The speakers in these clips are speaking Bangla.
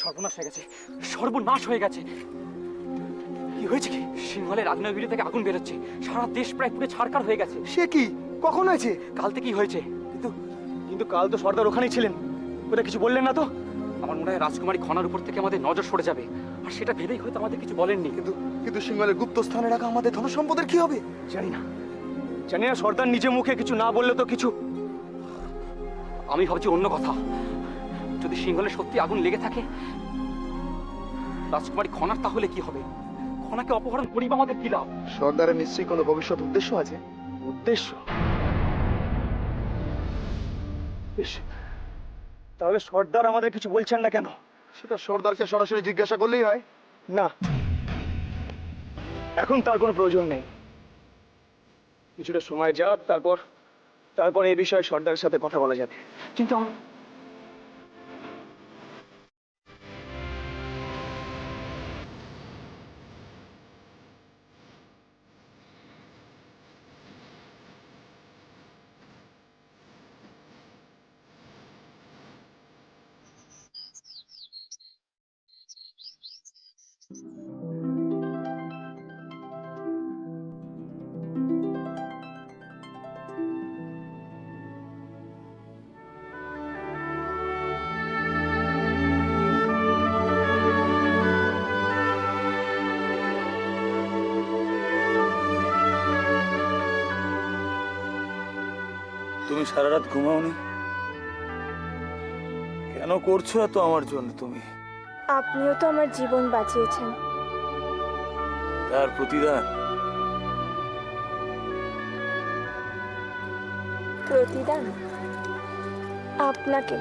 সর্বনাশ হয়ে গেছে, সর্বনাশ হয়ে গেছে। কি হয়েছে? কি সিংহলের আগ্নেয়গিরি থেকে আগুন বেরোচ্ছে, সারা দেশ প্রায় পুরো ছারখার হয়ে গেছে। সে কি? কখন হয়েছে? কাল থেকেই হয়েছে। কিন্তু কিন্তু কাল তো সর্দার ওখানেই ছিলেন, ওটা কিছু বললেন না তো? আমার মনে হয় রাজকুমারী খনার উপর থেকে আমাদের নজর সরে যাবে, আর সেটা ভেবেই হয়তো আমাদের কিছু বলেননি। কিন্তু কিন্তু সিংহলের গুপ্ত স্থানে রাখা আমাদের ধন সম্পদের কি হবে? জানি না, জানি না। সর্দার নিজে মুখে কিছু না বললে তো কিছু। আমি ভাবছি অন্য কথা। যদি সিংহলে সত্যি আগুন লেগে থাকে, রাজকুমারী খনার তাহলে কি হবে? খনাকে অপহরণ করি বা আমাদের কি লাভ? সর্দারের নিশ্চয়ই কোনো ভবিষ্যৎ উদ্দেশ্য আছে। উদ্দেশ্য? বেশ, তাহলে সর্দার আমাদের কিছু বলছেন না কেন? সেটা সর্দারকে সরাসরি জিজ্ঞাসা করলেই হয়। না, এখন তার কোনো প্রয়োজন নেই। কিছুটা সময় যাক, তারপর এই বিষয়ে সর্দারের সাথে কথা বলা যাবে। কিন্তু তুমি সারা রাত ঘুমাওনি কেন? করছো এত আমার জন্য তুমি? আপনিও তো আমার জীবন বাঁচিয়েছেন। তার প্রতিদান? প্রতিদান আপনাকে।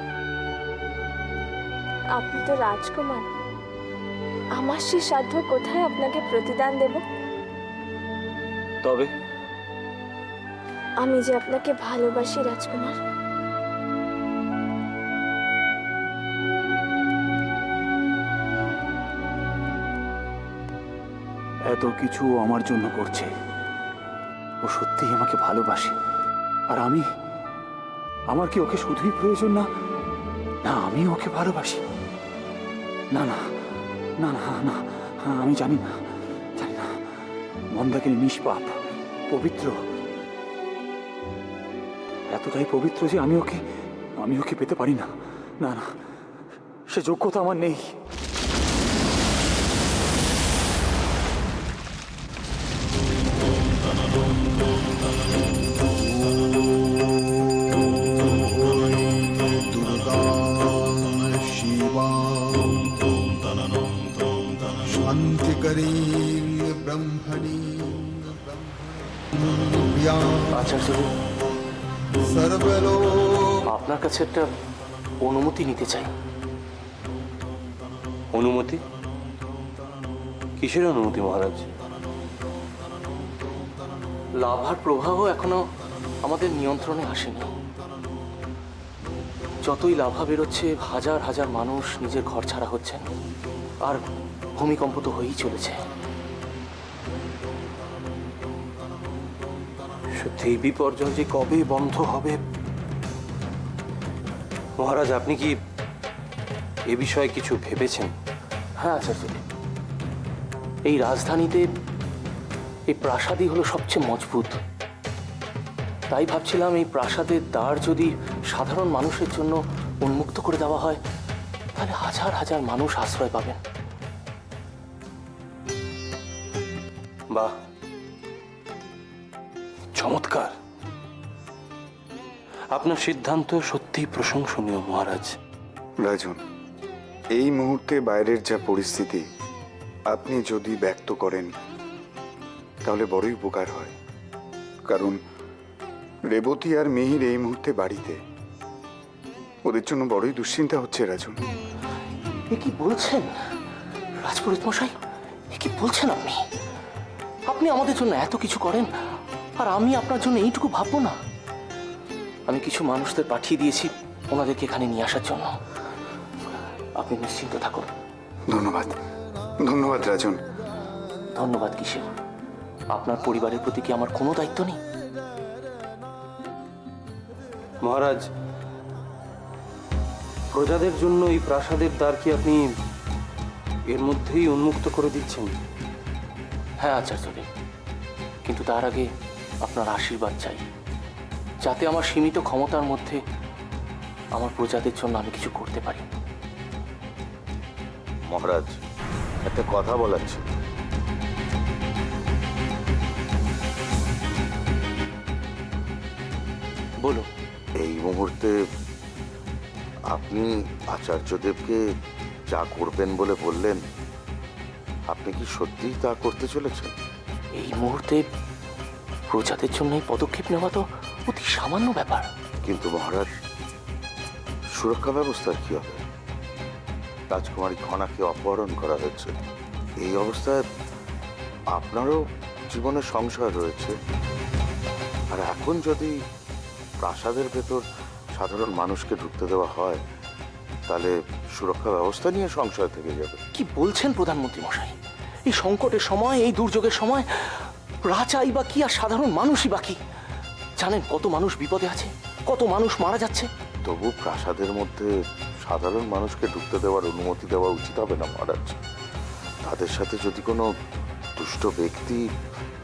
আপনি তো রাজকুমার। আমার সে সাধ্য কোথায় আপনাকে প্রতিদান দেব? তবে আমি যে আপনাকে ভালোবাসি রাজকুমার। এত কিছু আমার জন্য করছে, ও সত্যিই আমাকে ভালোবাসে। আর আমার কি ওকে শুধুই প্রয়োজন? না না, আমি ওকে ভালোবাসি। না না না না না, আমি জানি না, মন্দাকিনী নিষ্পাপ, পবিত্র, এতটাই পবিত্র যে আমি ওকে পেতে পারি না। না না, সে যোগ্যতা আমার নেই। शान्तिकरीं ब्रह्मणीं আচার্য, सर्वलोक আপনার কাছে একটা অনুমতি নিতে চাই। অনুমতি? কিসের অনুমতি মহারাজ? লাভার প্রবাহ এখনো আমাদের নিয়ন্ত্রণে আসেনি। যতই লাভা বেরোচ্ছে, হাজার হাজার মানুষ নিজের ঘর ছাড়া হচ্ছেন, আর ভূমিকম্প তো হয়েই চলেছে। সত্যি এই বিপর্যয় যে কবে বন্ধ হবে? মহারাজ, আপনি কি এ বিষয়ে কিছু ভেবেছেন? হ্যাঁ আচার্য, এই রাজধানীতে এই প্রাসাদই হলো সবচেয়ে মজবুত। তাই ভাবছিলাম এই প্রাসাদের দ্বার যদি সাধারণ মানুষের জন্য উন্মুক্ত করে দেওয়া হয়, তাহলে হাজার হাজার মানুষ আশ্রয় পাবেন। বাহ, চমৎকার। আপনার সিদ্ধান্ত সত্যিই প্রশংসনীয় মহারাজ। রাজন, এই মুহূর্তে বাইরের যা পরিস্থিতি আপনি যদি ব্যক্ত করেন তাহলে বড়ই উপকার হয়। কারণ রেবতী আর মিহির এই মুহূর্তে বাড়িতে, ওদের জন্য বড়ই দুশ্চিন্তা হচ্ছে। রাজন, এ কি বলছেন রাজপুরোহিত মশাই? এ কি বলছেন আপনি? আপনি আমাদের জন্য এত কিছু করেন, আর আমি আপনার জন্য এইটুকু ভাববো না? আমি কিছু মানুষদের পাঠিয়ে দিয়েছি ওনাদেরকে এখানে নিয়ে আসার জন্য। আপনি নিশ্চিন্ত থাকুন। ধন্যবাদ। ধন্যবাদ রাজন। ধন্যবাদ কিসের? আপনার পরিবারের প্রতি কি আমার কোনো দায়িত্ব নেই? মহারাজ, প্রজাদের জন্য এই প্রাসাদের দ্বার কি আপনি এর মধ্যেই উন্মুক্ত করে দিচ্ছেন? হ্যাঁ আচার্যদেব, কিন্তু তার আগে আপনার আশীর্বাদ চাই, যাতে আমার সীমিত ক্ষমতার মধ্যে আমার প্রজাদের জন্য আমি কিছু করতে পারি। মহারাজ, একটা কথা বলার ছিল। বলো। এই মুহূর্তে আপনি আচার্যদেবকে যা করবেন বলে বললেন, আপনি কি সত্যিই তা করতে চলেছেন? এই মুহূর্তে প্রজাদের জন্য এই পদক্ষেপ নেওয়া তো অতি সামান্য ব্যাপার। কিন্তু মহারাজ, সুরক্ষা ব্যবস্থার কি হবে? রাজকুমারী খনাকে অপহরণ করা হয়েছে। এই অবস্থায় আপনারও জীবনে সংশয় রয়েছে। আর এখন যদি প্রাসাদের ভেতর সাধারণ মানুষকে ঢুকতে দেওয়া হয়, তাহলে সুরক্ষা ব্যবস্থা নিয়ে সংশয় থেকে যাবে। কি বলছেন প্রধানমন্ত্রী মশাই? এই সংকটের সময়, এই দুর্যোগের সময় রাজাই বা কি আর সাধারণ মানুষই বা কি? জানেন কত মানুষ বিপদে আছে, কত মানুষ মারা যাচ্ছে। তবু প্রাসাদের মধ্যে সাধারণ মানুষকে ঢুকতে দেওয়ার অনুমতি দেওয়া উচিত হবে না মহারাজ? তাদের সাথে যদি কোনো দুষ্ট ব্যক্তি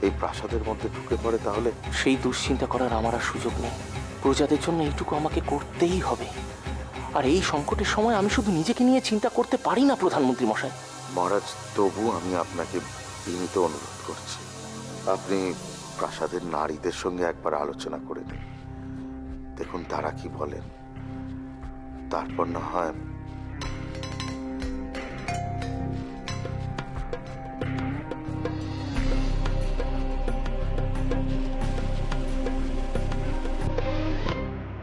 এই প্রাসাদের মধ্যে ঢুকে পড়ে, তাহলে সেই দুশ্চিন্তা করার আমার আর সুযোগ নেই। প্রজাদের জন্য এইটুকু আমাকে করতেই হবে। আর এই সংকটের সময় আমি শুধু নিজেকে নিয়ে চিন্তা করতে পারি না প্রধানমন্ত্রী মশাই। মহারাজ, তবু আমি আপনাকে বিনীত অনুরোধ করছি, আপনি প্রাসাদের নারীদের সঙ্গে একবার আলোচনা করে নিন। দেখুন তারা কি বলেন, তারপর না হয়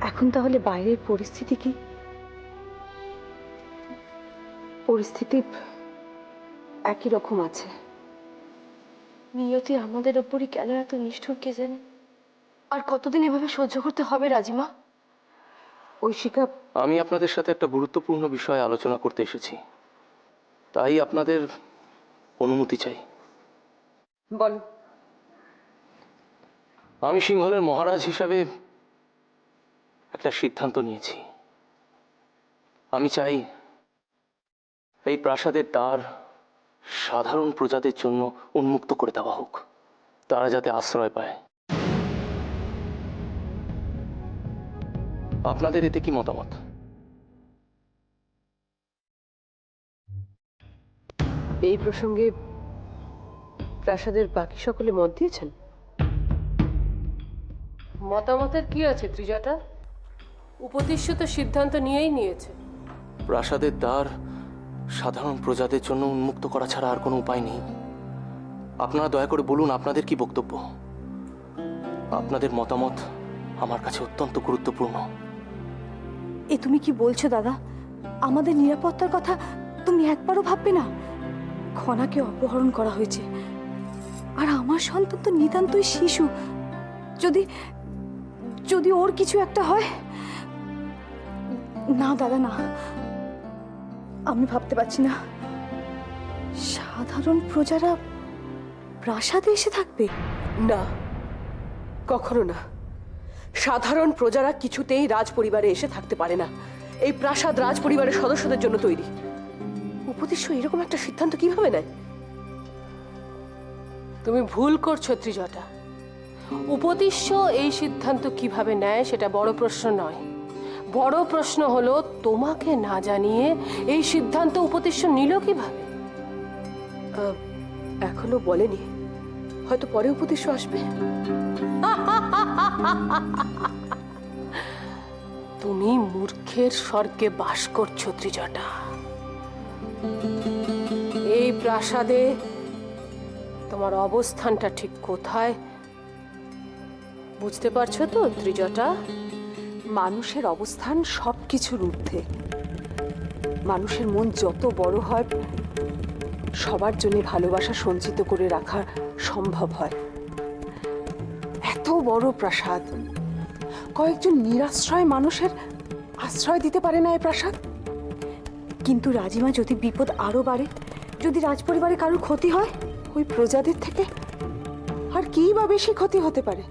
এখন তাহলে বাইরের পরিস্থিতি কি? পরিস্থিতি একই রকম আছে। নিয়তি আমাদের ওপরই কেন এত নিষ্ঠুর কে জানে? আর কতদিন এভাবে সহ্য করতে হবে রাজিমা? ঐশিকা, আমি আপনাদের সাথে একটা গুরুত্বপূর্ণ বিষয়ে আলোচনা করতে এসেছি, তাই আপনাদের অনুমতি চাই। বলো। আমি সিংহলের মহারাজ হিসাবে একটা সিদ্ধান্ত নিয়েছি। আমি চাই এই প্রাসাদের দ্বার সাধারণ প্রজাদের জন্য উন্মুক্ত করে দেওয়া হোক, তারা যাতে আশ্রয় পায়। আপনাদের এতে কি মতামত? এই প্রসঙ্গে প্রাসাদের বাকি সকলে মত দিয়েছেন? মতামতের কি আছে ত্রিজটা? উপদেশ্য তো সিদ্ধান্ত নিয়েই নিয়েছে। প্রাসাদের দ্বার সাধারণ প্রজাদের জন্য উন্মুক্ত করা ছাড়া আর কোনো উপায় নেই। আপনারা দয়া করে বলুন আপনাদের কি বক্তব্য। আপনাদের মতামত আমার কাছে অত্যন্ত গুরুত্বপূর্ণ। এ তুমি কি বলছো দাদা? আমাদের নিরাপত্তার কথা তুমি একবারও ভাববে না? খনাকে অপহরণ করা হয়েছে, আর আমার সন্তান তো নিতান্তই শিশু। যদি যদি ওর কিছু একটা হয়। না দাদা, না, আমি ভাবতে পারছি না সাধারণ প্রজারা প্রাসাদে এসে থাকবে। না, কখনো না। সাধারণ প্রজারা কিছুতেই রাজ পরিবারে এসে থাকতে পারে না। এই প্রাসাদ রাজ পরিবারের সদস্যদের জন্য তৈরি। উপদেশ্য এরকম একটা সিদ্ধান্ত কিভাবে নেয়? তুমি ভুল করছো ত্রিজটা। উপদেশ্য এই সিদ্ধান্ত কিভাবে নেয় সেটা বড় প্রশ্ন নয়। বড় প্রশ্ন হলো তোমাকে না জানিয়ে এই সিদ্ধান্ত উপদেশ্য নিল কিভাবে? এখনো বলেনি, হয়তো পরে উপদেশ্য আসবে। তুমি মূর্খের স্বর্গে বাস করছো ত্রিজটা। এই প্রাসাদে তোমার অবস্থানটা ঠিক কোথায় বুঝতে পারছো তো ত্রিজটা? মানুষের অবস্থান সবকিছুর ঊর্ধ্বে। মানুষের মন যত বড় হয়, সবার জন্য ভালোবাসা সঞ্চিত করে রাখা সম্ভব হয়। এত বড় প্রাসাদ, কয়েকজন নিরাশ্রয় মানুষের আশ্রয় দিতে পারে না এই প্রাসাদ। কিন্তু রাজিমা, যদি বিপদ আরো বাড়ে, যদি রাজপরিবারে কারোর ক্ষতি হয়, ওই প্রজাদের থেকে আর কি বা বেশি ক্ষতি হতে পারে?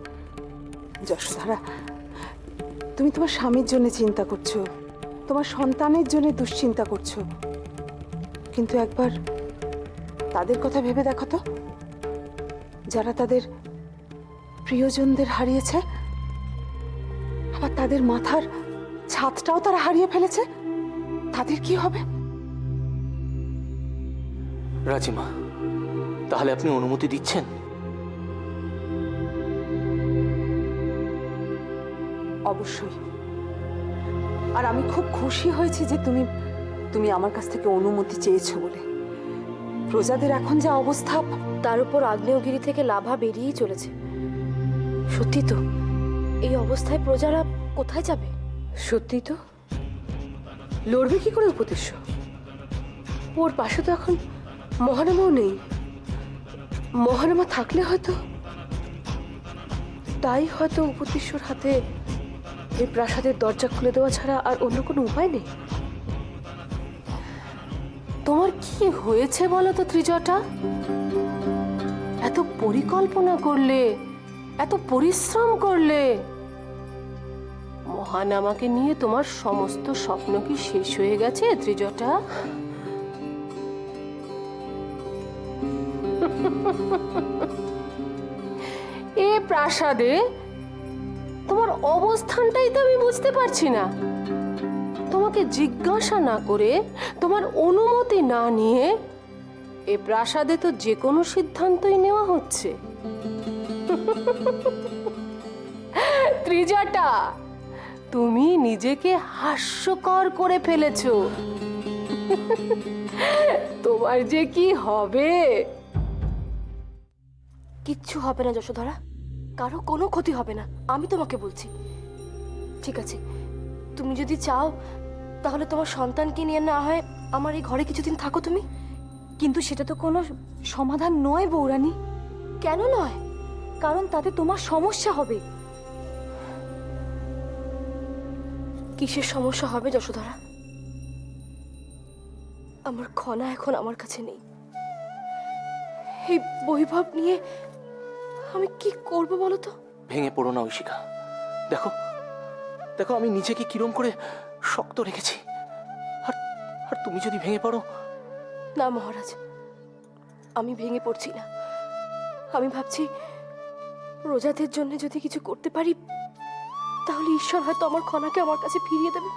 যশোধারা, তুমি তোমার স্বামীর জন্য চিন্তা করছো, তোমার সন্তানের জন্য দুশ্চিন্তা করছো, কিন্তু একবার তাদের কথা ভেবে দেখো তো, যারা তাদের প্রিয়জনদের হারিয়েছে, আবার তাদের মাথার ছাদটাও তারা হারিয়ে ফেলেছে, তাদের কি হবে? রাজিমা, তাহলে আপনি অনুমতি দিচ্ছেন? অবশ্যই। আর আমি খুব খুশি হয়েছি যে তুমি আমার কাছ থেকে অনুমতি চেয়েছো বলে। প্রজাদের এখন যা অবস্থা, তার উপর আগ্নেয়গিরি থেকে লাভা বেরিয়েই চলেছে। সত্যি তো, এই অবস্থায় প্রজারা কোথায় যাবে? সত্যি তো, লড়বে কি করে উপদেশ্য? ওর পাশে তো এখন মহানামাও নেই। মহানামা থাকলে হয়তো, তাই হয়তো উপদেশ্যর হাতে এই প্রাসাদের দরজা খুলে দেওয়া ছাড়া আর অন্য কোনো উপায় নেই। তোমার কি হয়েছে বলো তো ত্রিজটা? এত পরিকল্পনা করলে, এত পরিশ্রম করলে, মহানামাকে নিয়ে তোমার সমস্ত স্বপ্ন কি শেষ হয়ে গেছে ত্রিজটা? এ প্রাসাদে তোমার অবস্থানটাই তো আমি বুঝতে পারছি না। তোমাকে জিজ্ঞাসা না করে, তোমার অনুমতি না নিয়ে এ প্রাসাদে তো যে কোনো সিদ্ধান্তই নেওয়া হচ্ছে। ত্রিজটা, তুমি নিজেকে হাস্যকর করে ফেলেছো। তোমার যে কি হবে? কিচ্ছু হবে না যশোধরা, কারো কোনো ক্ষতি হবে না, আমি তোমাকে বলছি। ঠিক আছে, তুমি যদি চাও তাহলে তোমার সন্তানকে নিয়ে না হয় আমার এই ঘরে কিছুদিন থাকো তুমি। কিন্তু সেটা তো কোনো সমাধান নয় বৌরানী। কেন নয়? কারণ তাতে তোমার সমস্যা হবে। কিসের সমস্যা হবে যশোধরা? আমার খনা এখন আমার কাছে নেই। এই বৈভব নিয়ে আমি কি করব বলো তো? ভেঙে পড়ো না ঐশিকা। দেখো দেখো, আমি নিজেকে কিরম করে শক্ত রেখেছি। আর আর তুমি যদি ভেঙে পড়ো? না মহারাজ, আমি ভেঙে পড়ছি না। আমি ভাবছি প্রজাদের জন্য যদি কিছু করতে পারি তাহলে ঈশ্বর হয়তো আমার খনাকে আমার কাছে ফিরিয়ে দেবে।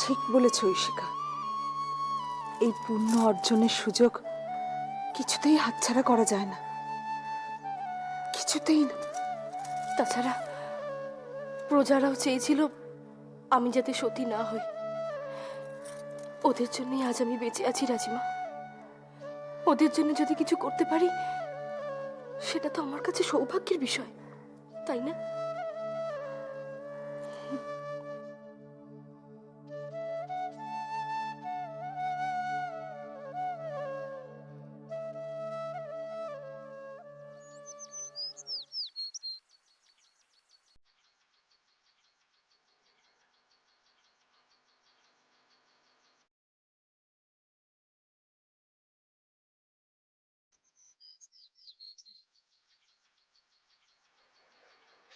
ঠিক বলেছ ঐশিকা। এই পুণ্য অর্জনের সুযোগ কিছুতেই হাতছাড়া করা যায় না, কিছুতেই না। তাছাড়া প্রজারাও চেয়েছিল আমি যাতে সতী না হই। ওদের জন্যই আজ আমি বেঁচে আছি রাজিমা। ওদের জন্য যদি কিছু করতে পারি সেটা তো আমার কাছে সৌভাগ্যের বিষয়, তাই না?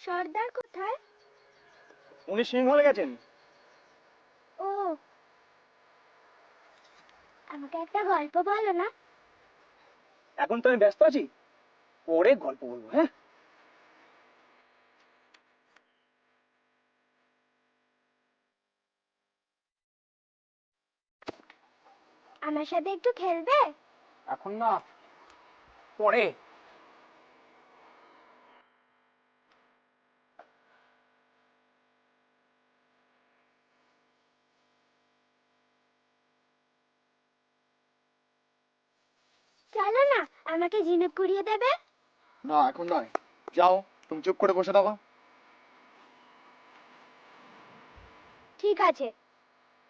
সর্দার কোথায়? উনি সিংহলে গেছেন। ও, আমাকে একটা গল্প বলো না। এখন তো আমি ব্যস্ত আছি, পরে গল্প বলবো। হ্যাঁ, আমার সাথে একটু খেলবে? এখন না, পরে। চলো না, আমাকে ঝিনুক কুড়িয়ে দেবে? না, এখন নয়। যাও, তুমি চুপ করে বসে থাকো। ঠিক আছে,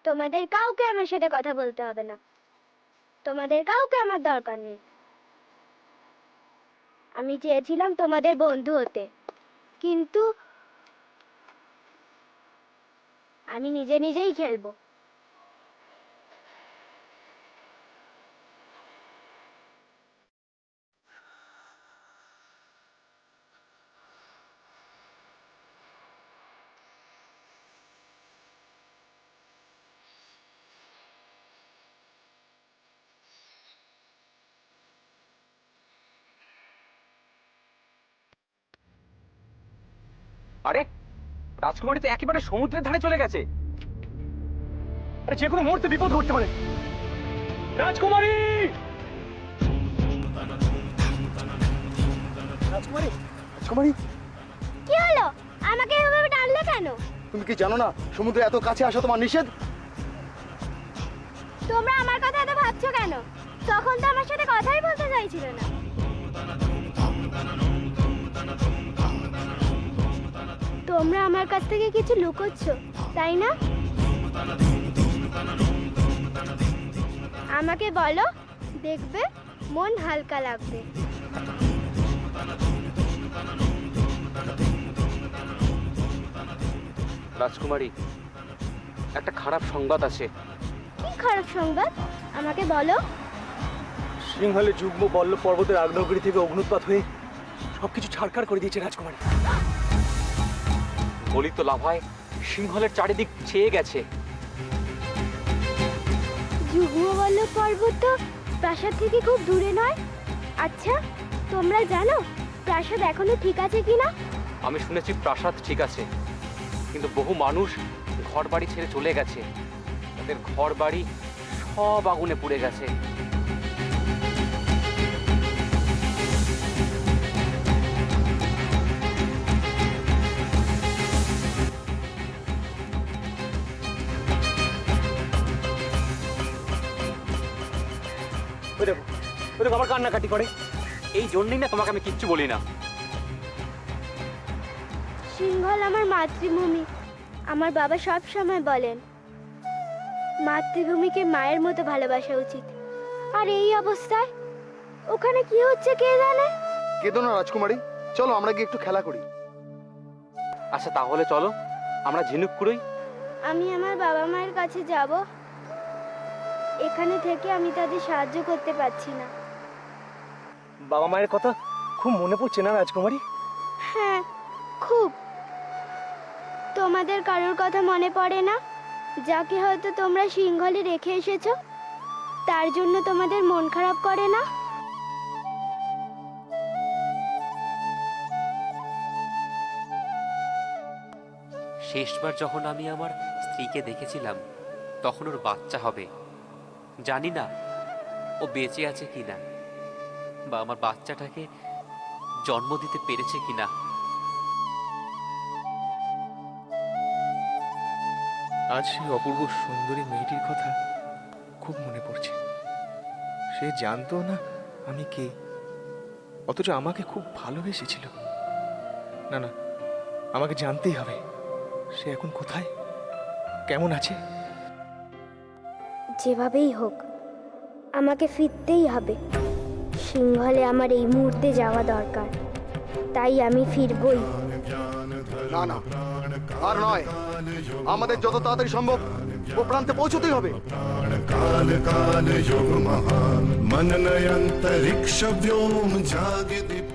তোমাদের কাউকে আমার সাথে কথা বলতে হবে না। তোমাদের কাউকে আমার দরকার নেই। আমি চেয়েছিলাম তোমাদের বন্ধু হতে, কিন্তু আমি নিজে নিজেই খেলবো। আরে রাজকুমারী তো একেবারে সমুদ্রের ধারে চলে গেছে। আরে যে কোনো মুহূর্তে বিপদ ঘটতে পারে। রাজকুমারী! রাজকুমারী! রাজকুমারী! কি হলো? আমাকে এভাবে টানলে কেন? তুমি কি জানো না সমুদ্রে এত কাছে আসা তোমার নিষেধ? তোমরা আমার কথা এত ভাবছো কেন? তখন তো আমার সাথে কথাই বলতে চাইছিল না। তোমরা আমার কাছ থেকে কিছু লুকোচ্ছ, তাই না? আমাকে বলো, দেখবে মন হালকা লাগবে। রাজকুমারী, একটা খারাপ সংবাদ আছে। কি খারাপ সংবাদ? আমাকে বলো। সিংহলে যুগ্ম বল্লভ পর্বতের আগ্নেয়গিরি থেকে অগ্নুৎপাত হয়ে সবকিছু ছাড়খাড় করে দিয়েছে রাজকুমারী। গলিত লাভায় সিংহলের চারিদিক ছেয়ে গেছে। যুগ্মবল্লভ পর্বত তো প্রাসাদ থেকে খুব দূরে নয়। আচ্ছা, তোমরা জানো প্রাসাদ এখনো ঠিক আছে কিনা? আমি শুনেছি প্রাসাদ ঠিক আছে, কিন্তু বহু মানুষ ঘর বাড়ি ছেড়ে চলে গেছে। তাদের ঘর বাড়ি সব আগুনে পুড়ে গেছে। ওই দেখো, ওই দেখো আবার কান্নাকাটি করে। এই জন্যই না তোমাকে আমি কিচ্ছু বলি না। সিংহল আমার মাতৃভূমি। আমার বাবা সব সময় বলেন মাতৃভূমিকে মায়ের মতো ভালোবাসা উচিত। আর এই অবস্থায় ওখানে কি হচ্ছে কে জানে। কেঁদো না রাজকুমারী, চলো আমরা গিয়ে একটু খেলা করি। আচ্ছা তাহলে চলো আমরা ঝিনুকপুরই। আমি আমার বাবা মায়ের কাছে যাব। এখানে থেকে আমি তাদের সাহায্য করতে পারছি না। বাবা মায়ের কথা খুব মনে পড়ছে না রাজকুমারী? হ্যাঁ, খুব। তোমাদের কারোর কথা মনে পড়ে না, যাকে হয়তো তোমরা সিংহলে রেখে এসেছো? তার জন্য তোমাদের মন খারাপ করে না? শেষবার যখন আমি আমার স্ত্রীকে দেখেছিলাম তখন ওর বাচ্চা হবে। জানি না ও বেঁচে আছে কিনা বা আমার বাচ্চাটাকে জন্ম দিতে পেরেছে কিনা। আজ সেই অপূর্ব সুন্দরী মেয়েটির কথা খুব মনে পড়ছে। সে জানতো না আমি কে, অথচ আমাকে খুব ভালোবেসেছিল। না না, আমাকে জানতেই হবে সে এখন কোথায়, কেমন আছে। যেভাবেই হোক আমাকে ফিরতেই হবে। সিংহলে আমার এই মুহূর্তে যাওয়া দরকার, তাই আমি ফিরবই। না না, আর নয়, আমাদের যত তাড়াতাড়ি সম্ভব ও প্রান্তে পৌঁছতেই হবে। काल काल युग महान मननयंतरिक्ष व्योम जागे दीप